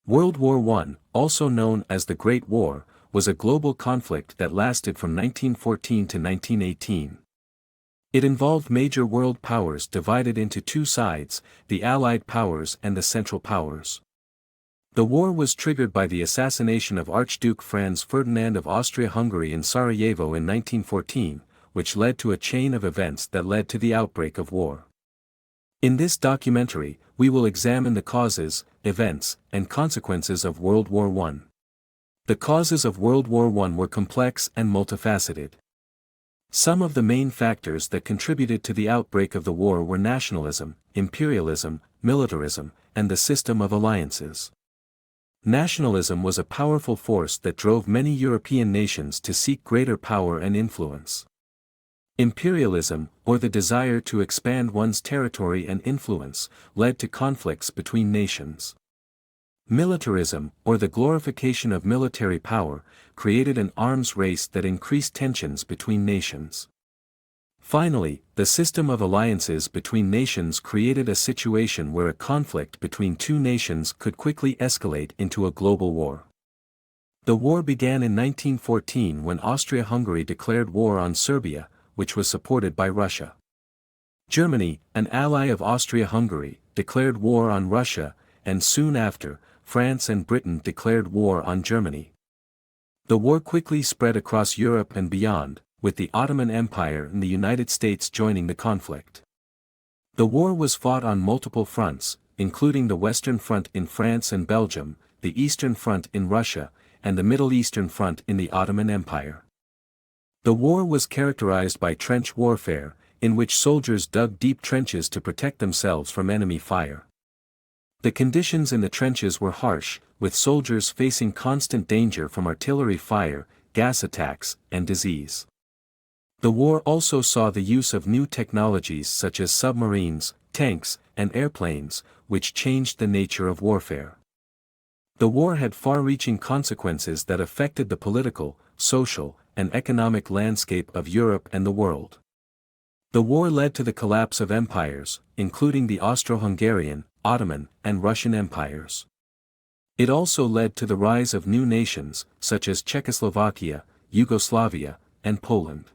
World War I, also known as the Great War, was a global conflict that lasted from 1914 to 1918. It involved major world powers divided into two sides, the Allied powers and the Central Powers. The war was triggered by the assassination of Archduke Franz Ferdinand of Austria-Hungary in Sarajevo in 1914, which led to a chain of events that led to the outbreak of war. In this documentary, we will examine the causes, events, and consequences of World War I. The causes of World War I were complex and multifaceted. Some of the main factors that contributed to the outbreak of the war were nationalism, imperialism, militarism, and the system of alliances. Nationalism was a powerful force that drove many European nations to seek greater power and influence. Imperialism, or the desire to expand one's territory and influence, led to conflicts between nations. Militarism, or the glorification of military power, created an arms race that increased tensions between nations. Finally, the system of alliances between nations created a situation where a conflict between two nations could quickly escalate into a global war. The war began in 1914 when Austria-Hungary declared war on Serbia, which was supported by Russia. Germany, an ally of Austria-Hungary, declared war on Russia, and soon after, France and Britain declared war on Germany. The war quickly spread across Europe and beyond, with the Ottoman Empire and the United States joining the conflict. The war was fought on multiple fronts, including the Western Front in France and Belgium, the Eastern Front in Russia, and the Middle Eastern Front in the Ottoman Empire. The war was characterized by trench warfare, in which soldiers dug deep trenches to protect themselves from enemy fire. The conditions in the trenches were harsh, with soldiers facing constant danger from artillery fire, gas attacks, and disease. The war also saw the use of new technologies such as submarines, tanks, and airplanes, which changed the nature of warfare. The war had far-reaching consequences that affected the political, social, and economic landscape of Europe and the world. The war led to the collapse of empires, including the Austro-Hungarian, Ottoman, and Russian empires. It also led to the rise of new nations, such as Czechoslovakia, Yugoslavia, and Poland.